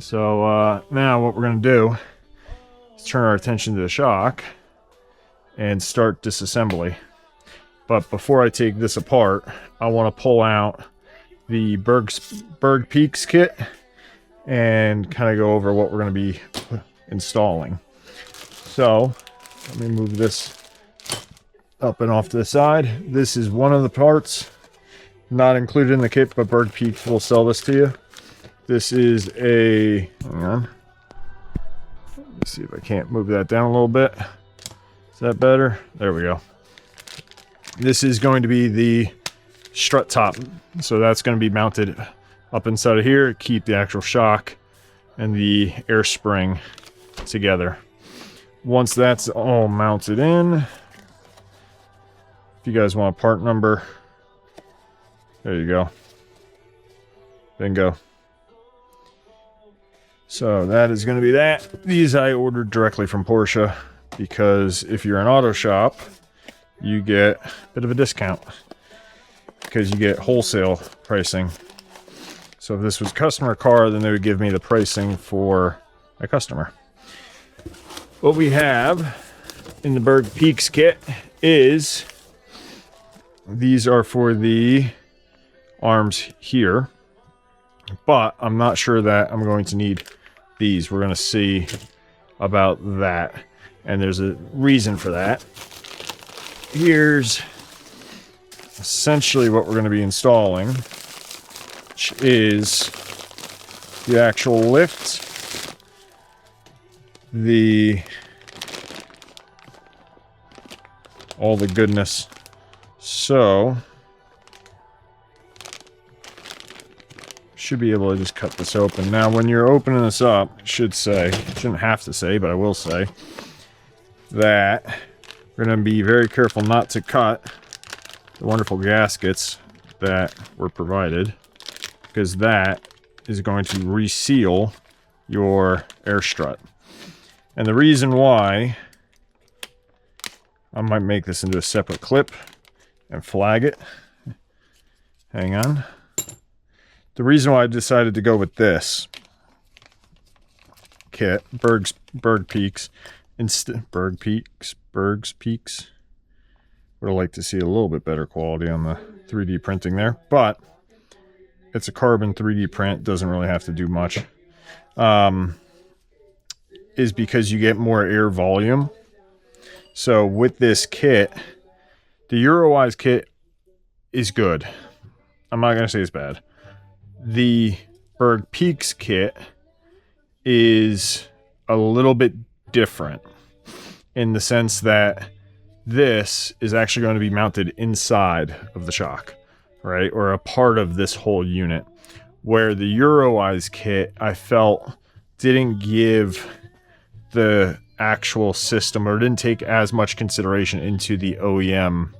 So now what we're going to do is turn our attention to the shock and start disassembly. But before I take this apart, I want to pull out the Berg Peaks kit and kind of go over what we're going to be installing. So let me move this up and off to the side. This is one of the parts not included in the kit, but Berg Peaks will sell this to you. This is a, hang on, let's see if I can't move that down a little bit. Is that better? There we go. This is going to be the strut top. So that's going to be mounted up inside of here, keep the actual shock and the air spring together. Once that's all mounted in, if you guys want a part number, there you go. Bingo. So that is going to be that. These I ordered directly from Porsche because if you're an auto shop, you get a bit of a discount because you get wholesale pricing. So if this was a customer car, then they would give me the pricing for a customer. What we have in the Berg Peaks kit is, these are for the arms here, but I'm not sure that I'm going to need these. We're going to see about that, and there's a reason for that. Here's essentially what we're going to be installing, which is the actual lift, all the goodness. So should be able to just cut this open. Now when you're opening this up, it should say, shouldn't have to say, but I will say that we're going to be very careful not to cut the wonderful gaskets that were provided, because that is going to reseal your air strut. And the reason why, I might make this into a separate clip and flag it. Hang on. The reason why I decided to go with this kit, Berg Peaks, Berg's Peaks. Would have liked to see a little bit better quality on the 3D printing there, but it's a carbon 3D print, doesn't really have to do much. Is because you get more air volume. So with this kit, the Eurowise kit is good. I'm not going to say it's bad. The Berg Peaks kit is a little bit different in the sense that this is actually going to be mounted inside of the shock, right? Or a part of this whole unit. Where the Eurowise kit, I felt, didn't give the actual system, or didn't take as much consideration into the OEM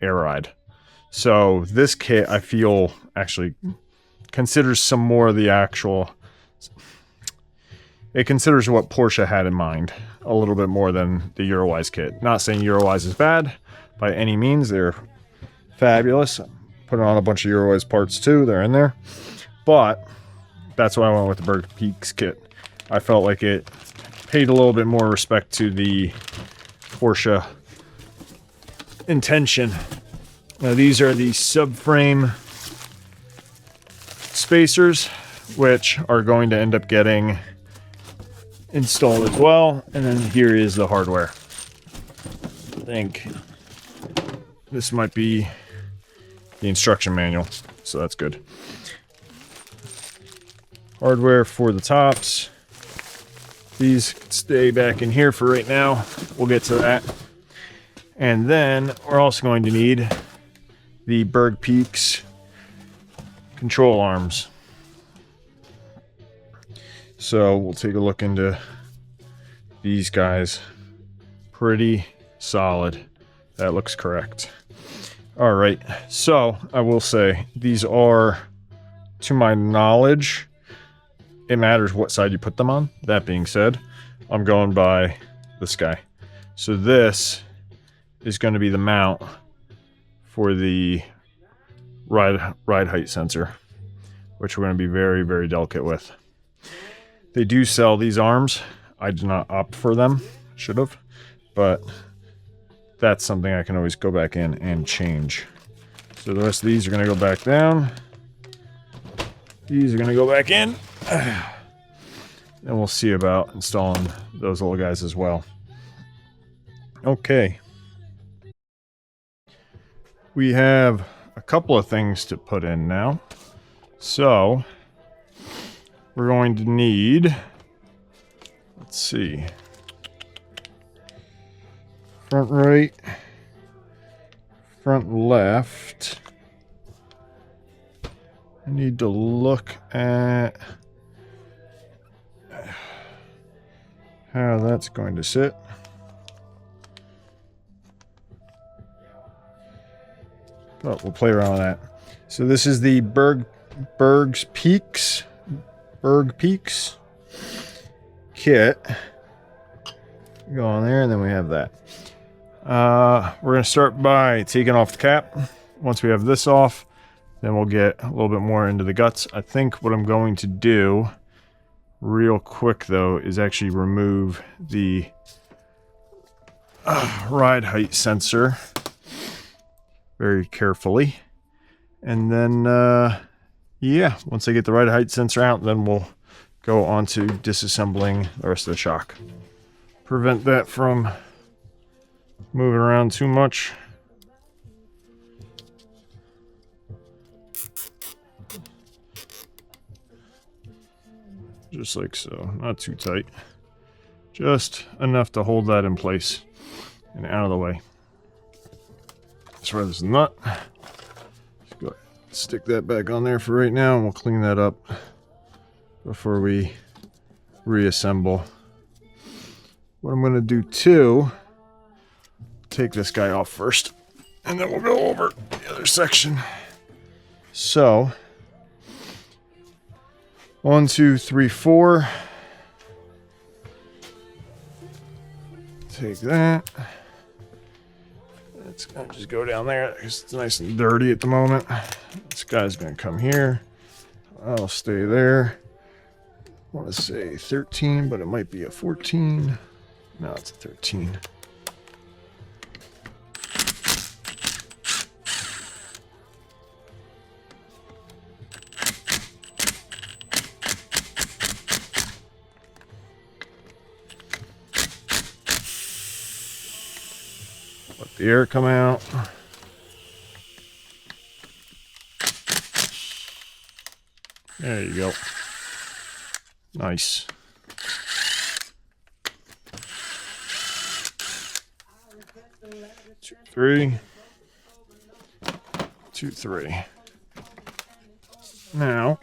air ride. So this kit, I feel, actually considers some more of the actual, it considers what Porsche had in mind a little bit more than the Eurowise kit. Not saying Eurowise is bad by any means. They're fabulous. Put on a bunch of Eurowise parts too. They're in there. But that's why I went with the Berg Peaks kit. I felt like it paid a little bit more respect to the Porsche intention. Now these are the subframe spacers, which are going to end up getting installed as well. And then here is the hardware. I think this might be the instruction manual, so that's good. Hardware for the tops. These can stay back in here for right now. We'll get to that. And then we're also going to need the Berg Peaks control arms. So we'll take a look into these guys. Pretty solid. That looks correct. All right. So I will say these are, to my knowledge, it matters what side you put them on. That being said, I'm going by this guy. So this is going to be the mount for the ride height sensor, which we're going to be very, very delicate with. They do sell these arms. I did not opt for them. Should have. But that's something I can always go back in and change. So the rest of these are going to go back down. These are going to go back in. And we'll see about installing those little guys as well. Okay. We have a couple of things to put in now. So we're going to need, let's see, front right, front left. I need to look at how that's going to sit. But we'll play around with that. So this is the Berg Peaks kit. Go on there, and then we have that. We're going to start by taking off the cap. Once we have this off, then we'll get a little bit more into the guts. I think what I'm going to do real quick, though, is actually remove the ride height sensor very carefully. And then, yeah, once I get the ride height sensor out, then we'll go on to disassembling the rest of the shock. Prevent that from moving around too much. Just like so, not too tight. Just enough to hold that in place and out of the way. As far as the nut, just go ahead, stick that back on there for right now, and we'll clean that up before we reassemble. What I'm going to do too, take this guy off first, and then we'll go over the other section. So, 1, 2, 3, 4. Take that. It's going to just go down there because it's nice and dirty at the moment. This guy's going to come here. I'll stay there. I want to say 13, but it might be a 14. No, it's a 13. Let the air come out. There you go. Nice. Two, three. 2, 3. Now,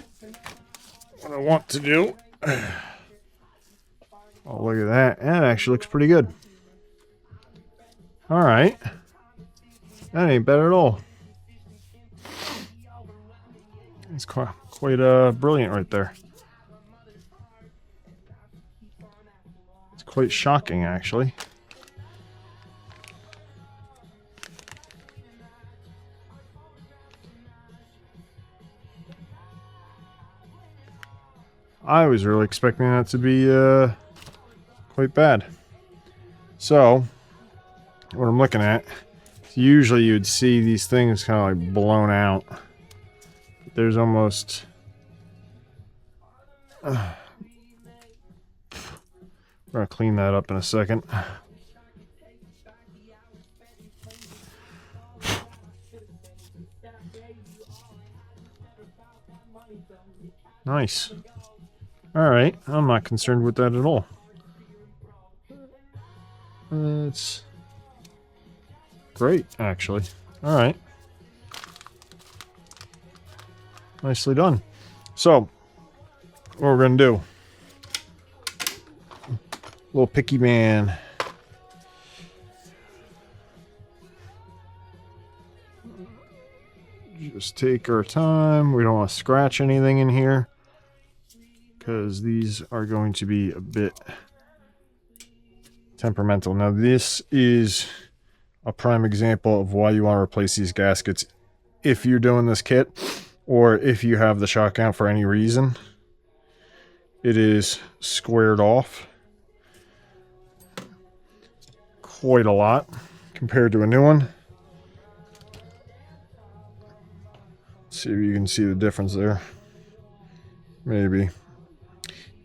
what I want to do, oh, look at that. That actually looks pretty good. All right. That ain't bad at all. It's quite brilliant right there. It's quite shocking, actually. I was really expecting that to be quite bad. So, what I'm looking at, usually you'd see these things kind of like blown out. There's almost... we're going to clean that up in a second. Nice. Alright, I'm not concerned with that at all. It's great, actually. Alright. Nicely done. So, what we're going to do. Little picky man. Just take our time. We don't want to scratch anything in here, because these are going to be a bit temperamental. Now, this is a prime example of why you want to replace these gaskets if you're doing this kit, or if you have the shock out for any reason. it is squared off quite a lot compared to a new one. See if you can see the difference there. Maybe.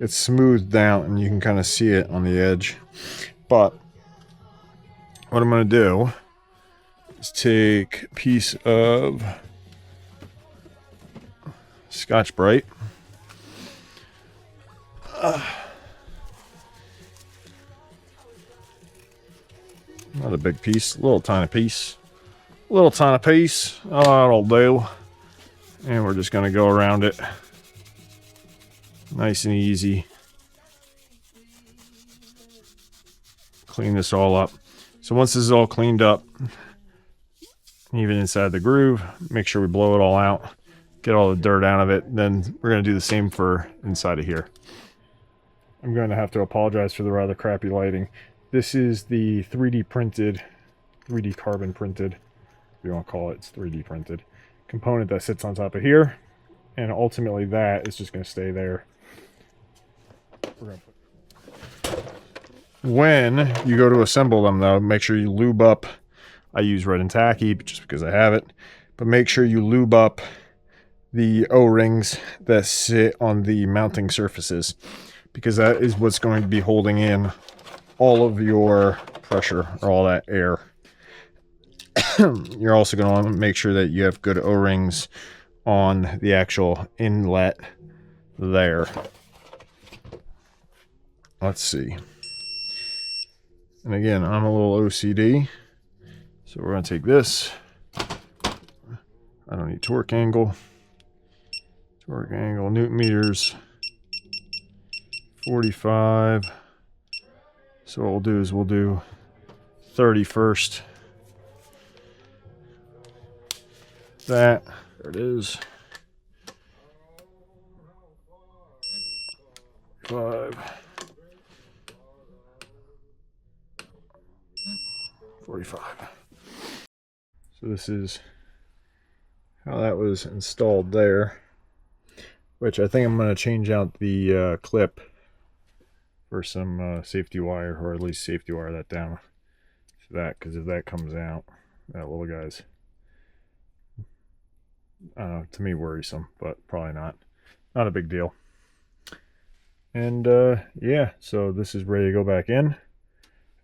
It's smoothed out and you can kind of see it on the edge. But what I'm going to do is take a piece of Scotch-Brite. Not a big piece, a little tiny piece. Little tiny piece. Oh, that'll do. And we're just going to go around it. Nice and easy. Clean this all up. So once this is all cleaned up, even inside the groove, make sure we blow it all out. Get all the dirt out of it. Then we're going to do the same for inside of here. I'm going to have to apologize for the rather crappy lighting. This is the 3D carbon printed, if you want to call it, it's 3D printed component that sits on top of here. And ultimately that is just going to stay there. When you go to assemble them though, make sure you lube up. I use Red and Tacky just because I have it. But make sure you lube up the O-rings that sit on the mounting surfaces, because that is what's going to be holding in all of your pressure or all that air. You're also going to want to make sure that you have good O-rings on the actual inlet there. Let's see. And again, I'm a little OCD, so we're going to take this. I don't need torque angle. Torque angle, Newton meters, 45. So what we'll do is we'll do 30 first. That, there it is. 5. 45. So this is how that was installed there, which I think I'm going to change out the clip for some safety wire, or at least safety wire that down to that, because if that comes out, that little guy's, I don't know, to me worrisome, but probably not a big deal. And yeah, so this is ready to go back in.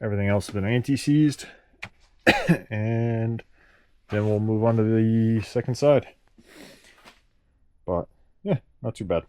Everything else has been anti-seized. And then we'll move on to the second side. But yeah, not too bad.